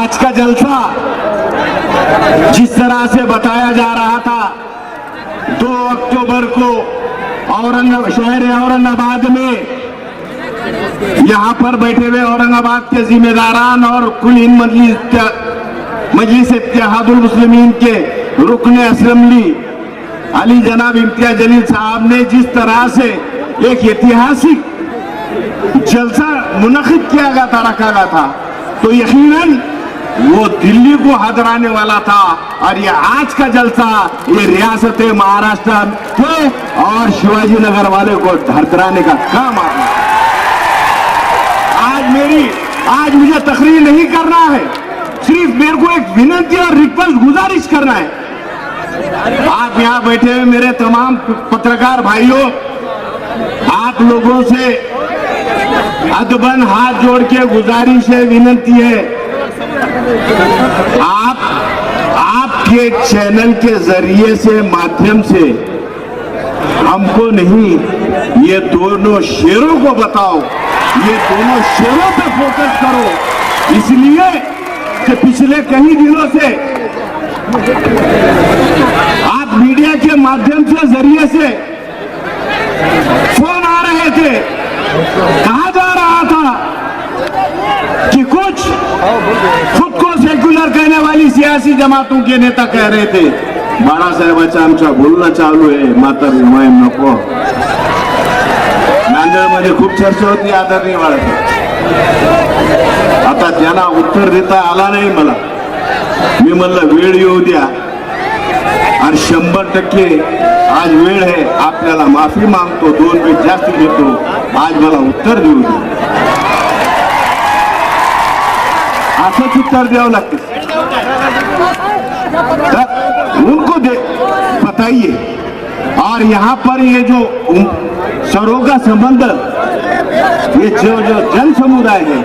आज का जलसा जिस तरह से बताया जा रहा था 2 अक्टूबर को शहर औरंगाबाद में यहाँ पर बैठे हुए औरंगाबाद के जिम्मेदारान और कुल इन मजलिस इत्तेहादुल मुस्लिमीन के रुकन असेंबली अली जनाब इम्तियाज जलील साहब ने जिस तरह से एक ऐतिहासिक जलसा मुनक़िद किया गया था, रखा गया था, तो यकीनन वो दिल्ली को हदराने वाला था। और ये आज का जलसा ये रियासत महाराष्ट्र के और शिवाजी नगर वाले को हदराने का काम आ रहा है। आज मुझे तकरीर नहीं करना है, सिर्फ मेरे को एक विनती और रिक्वेस्ट गुजारिश करना है। आप यहाँ बैठे हुए मेरे तमाम पत्रकार भाइयों, आप लोगों से अदबन हाथ जोड़ के गुजारिश है, विनती है, आपके चैनल के जरिए से माध्यम से हमको नहीं, ये दोनों शेरों को बताओ, ये दोनों शेरों पे फोकस करो। इसलिए कि पिछले कई दिनों से आप मीडिया के माध्यम से जरिए से फोन आ रहे थे, कहा जा रहा था कि कुछ खुद को सेक्युलर कहने वाली सियासी जमातों के नेता कह रहे थे, बाळासाहेबांचं आमच्या बोलणं चालू आहे, म्हातारी मोहीम नको। नांदेडमध्ये खूप चर्चा होती आदरणीय बाळासाहेब, आता त्यांना उत्तर देता आला नाही मला। मी म्हणलं वेळ येऊ द्या, आणि 100% आज वेळ आहे, आपल्याला माफी मागतो, 2 मिनिट जास्त घेतो, आज मला उत्तर देऊ द्या, असंच उत्तर द्यावं लागते। उनको बताइए, और यहाँ पर ये जो सरों का संबंध, ये जो जन समुदाय है,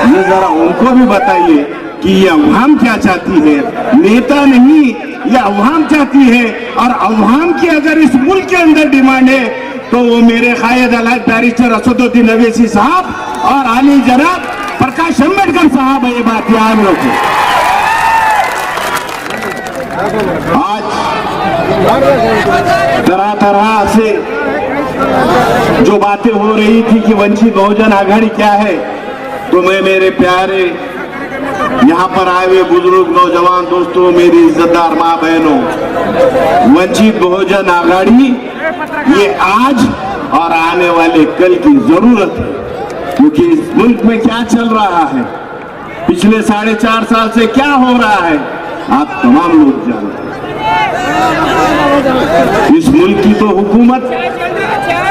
ये जरा उनको भी बताइए कि ये अवाम क्या चाहती है, नेता नहीं, ये अवाम चाहती है। और अवाम की अगर इस मुल्क के अंदर डिमांड है तो वो मेरे कायद अलाज बैरिस्टर असदुद्दीन अवैसी साहब और अली जनाब प्रकाश अम्बेडकर साहब है, ये बात याद रखो। आज तरह तरह से जो बातें हो रही थी कि वंचित बहुजन आघाड़ी क्या है, तो मैं मेरे प्यारे यहाँ पर आए हुए बुजुर्ग नौजवान दोस्तों, मेरी इज्जतदार माँ बहनों, वंचित बहुजन आघाड़ी ये आज और आने वाले कल की जरूरत है। क्योंकि इस मुल्क में क्या चल रहा है, पिछले 4.5 साल से क्या हो रहा है, आप तमाम लोग जानते हैं। इस मुल्क की तो हुकूमत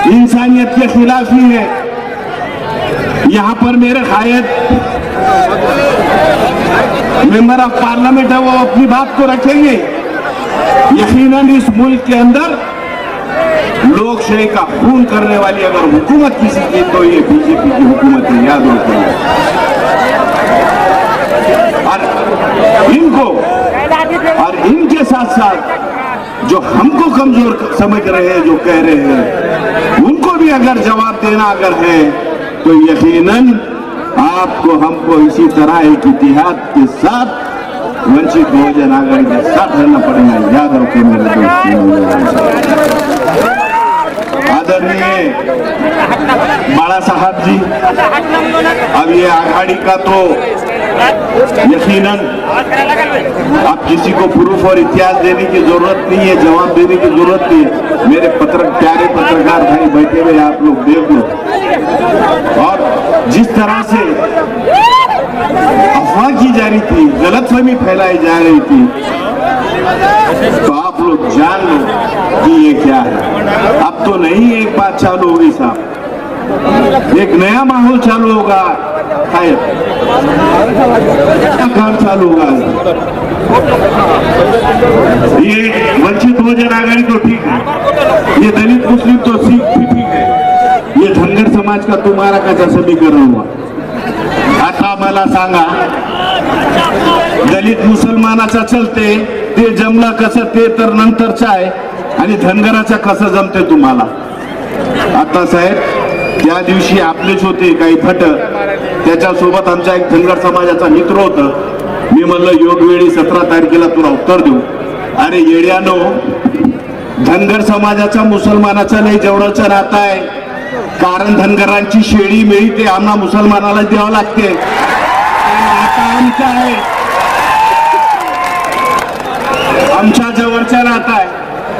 इंसानियत के खिलाफ ही है। यहाँ पर मेरे कायद मेंबर ऑफ पार्लियामेंट है, वो अपनी बात को रखेंगे। यकीनन इस मुल्क के अंदर लोकशाही का खून करने वाली अगर हुकूमत किसी की तो ये बीजेपी की हुकूमत है, याद रखो। और इनके साथ साथ जो हमको कमजोर समझ रहे हैं, जो कह रहे हैं, उनको भी अगर जवाब देना अगर है तो यकीनन आपको हमको इसी तरह एक इतिहाद के साथ वंचित बहुजन आघाड़ी के साथ रहना पड़ेगा, याद रखो मेरे दोस्त। आदरणीय बाला साहब जी, अब ये आघाड़ी का तो यकीनन आप किसी को प्रूफ और इतिहास देने की जरूरत नहीं है, जवाब देने की जरूरत नहीं है। मेरे प्यारे पत्रकार भाई बैठे हुए आप लोग देख लो। और जिस तरह से अफवाह की जा रही थी, गलतफहमी फैलाई जा रही थी, तो आप लोग जान लो कि ये क्या है। अब तो नहीं एक बात चालू होगी साहब, एक नया माहौल चालू होगा, शायद काम चालू होगा। ये वंचित बहुजन आघाड़ी तो ठीक है, ये दलित मुस्लिम तो सिख भी ठीक है, ये धनगर समाज का तुम्हारा कसा समीकरण हुआ। आता मला सांगा, दलित मुसलमानाचा चलते ते जमला कसं, ते तर नंतरचं आहे, आणि धनगराचा कसं जमते तुम्हाला। आता साहेब त्या दिवशी आपलेच होते काही फट, त्याच्यासोबत आमचा एक धनगर समाजाचा मित्र होता, मी म्हणलं योगवेळी 17 तारखेला तुला उत्तर देऊ. अरे येड्यानो, धनगर समाजाचा मुसलमानाचा नाही जवळचं नातं आहे. कारण धनगरांची शेळी मेळी ते आम्हा मुसलमानाला द्यावं लागते. नातं आमचं आहे, आमच्या जवळचा नाता है.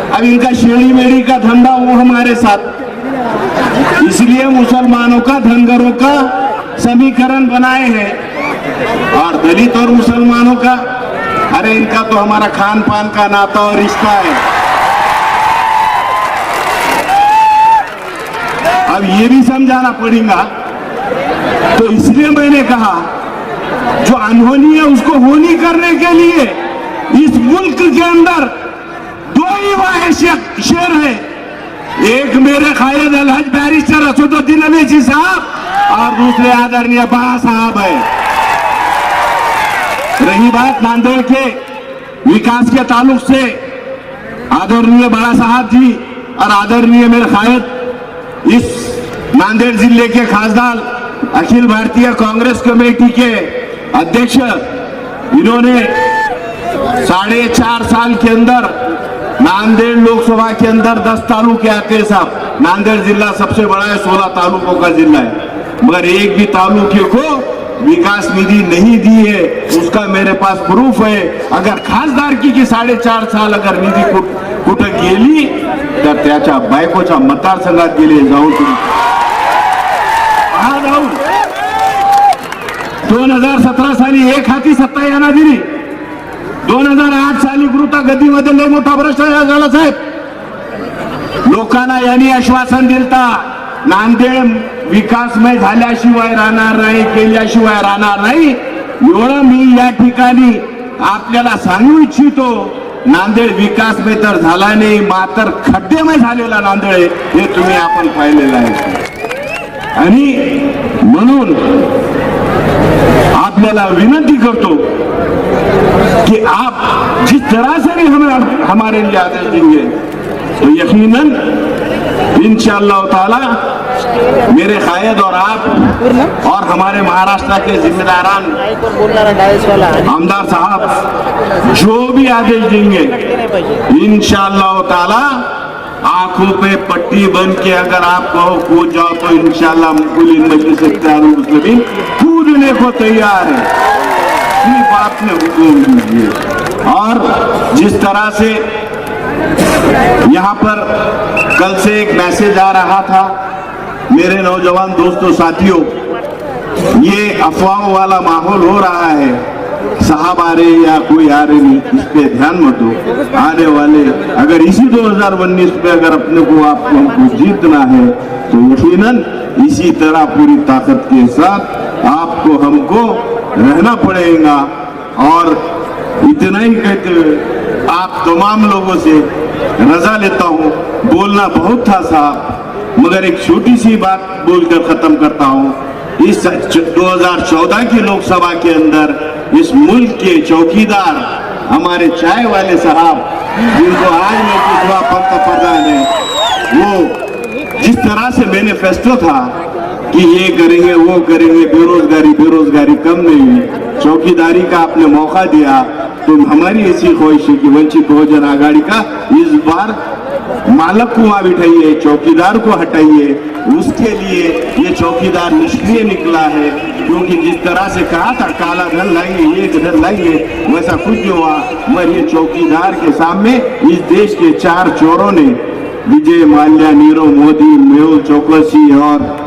अब इनका शेड़ी मेड़ी का धंधा वो हमारे साथ, इसलिए मुसलमानों का धनगरों का समीकरण बनाए हैं. और दलित और मुसलमानों का, अरे इनका तो हमारा खान पान का नाता और रिश्ता है. अब ये भी समझाना पड़ेगा. तो इसलिए मैंने कहा जो अनहोनी है उसको होनी करने के लिए इस मुल्क के अंदर दो ही वाहे शेर है. एक मेरे कायद अलहज बैरिस्टर असदुद्दीन अवैसी साहब और दूसरे आदरणीय बड़ा साहब है. रही बात नांदेड़ के विकास के ताल्लुक से, आदरणीय बड़ा साहब जी और आदरणीय मेरे कायद इस नांदेड़ जिले के खासदार अखिल भारतीय कांग्रेस कमेटी के अध्यक्ष, इन्होंने 4.5 साल के अंदर नांदेड़ लोकसभा के अंदर 10 तालुके आते हैं साहब. नांदेड़ जिला सबसे बड़ा है, 16 तालुकों का जिला है, मगर एक भी तालुके को विकास निधि नहीं दी है. उसका मेरे पास प्रूफ है. अगर खासदारकी की 4.5 साल अगर निधी कुठं गेली तर त्याच्या बायकोच्या मतदारसंघात गेले. जाऊन तुम्ही हा जाऊन 2017 साली एक हाती सत्ता यांना दिली. 2008 साली कृता गतीमध्ये लय मोठा भ्रष्टाचार झाला साहेब. लोकांना यांनी आश्वासन दिलता नांदेड विकासमय झाल्याशिवाय राहणार नाही, केल्याशिवाय राहणार नाही. एवढं मी या ठिकाणी आपल्याला सांगू इच्छितो. नांदेड विकासमय तर झाला नाही, मात्र खड्डेमय झालेला नांदेड आहे हे तुम्ही आपण पाहिलेलं आहे. आणि म्हणून आपल्याला विनंती करतो कि आप जिस तरह से भी हमें हमारे लिए आदेश देंगे तो यकीनन इंशाअल्लाह ताला मेरे कायद और आप और हमारे महाराष्ट्र के जिम्मेदारान आमदार साहब जो भी आदेश देंगे इंशाअल्लाह ताला आंखों पे पट्टी बन के अगर आप कहो कूद जाओ तो इंशाअल्लाह मुस्लिम मजलिस इत्तेहादुल मुस्लिमीन कूदने को तैयार है. सिर्फ आपने हुक्म दीजिए. और जिस तरह से यहाँ पर कल से एक मैसेज आ रहा था मेरे नौजवान दोस्तों साथियों, ये अफवाहों वाला माहौल हो रहा है. साहब आ रहे या कोई आ रहे नहीं, इस पे ध्यान मत दो. आने वाले अगर इसी 2019 पे अगर अपने को आपको हमको जीतना है तो यकीनन इसी तरह पूरी ताकत के साथ आपको हमको रहना पड़ेगा. और इतना ही कहते हुए आप तमाम लोगों से रजा लेता हूँ. बोलना बहुत था साहब, मगर एक छोटी सी बात बोलकर खत्म करता हूँ. इस 2014 की लोकसभा के अंदर इस मुल्क के चौकीदार हमारे चाय वाले साहब, जिनको आज मैं दूसरा पंतप्रधान है, वो जिस तरह से मैनिफेस्टो था कि ये करेंगे वो करेंगे, बेरोजगारी कम नहीं हुई, चौकीदारी का आपने मौका दिया. तो हमारी ऐसी ख्वाहिश है कि वंचित बहुजन आघाड़ी का इस बार मालक को वहां बिठाइए, चौकीदार को हटाइए. उसके लिए ये चौकीदार निष्क्रिय निकला है, क्योंकि जिस तरह से कहा था काला धन लाएंगे, ये धन लाएंगे, वैसा कुछ नहीं हुआ. मगर ये चौकीदार के सामने इस देश के 4 चोरों ने, विजय माल्या, नीरव मोदी, मेहुल चोकसी और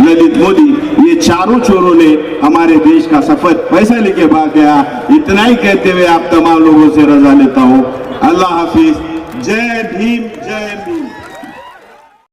ललित मोदी, ये चारों चोरों ने हमारे देश का सफेद पैसा लेके भाग गया. इतना ही कहते हुए आप तमाम लोगों से रजा लेता हूँ. अल्लाह हाफिज. जय भीम, जय भीम.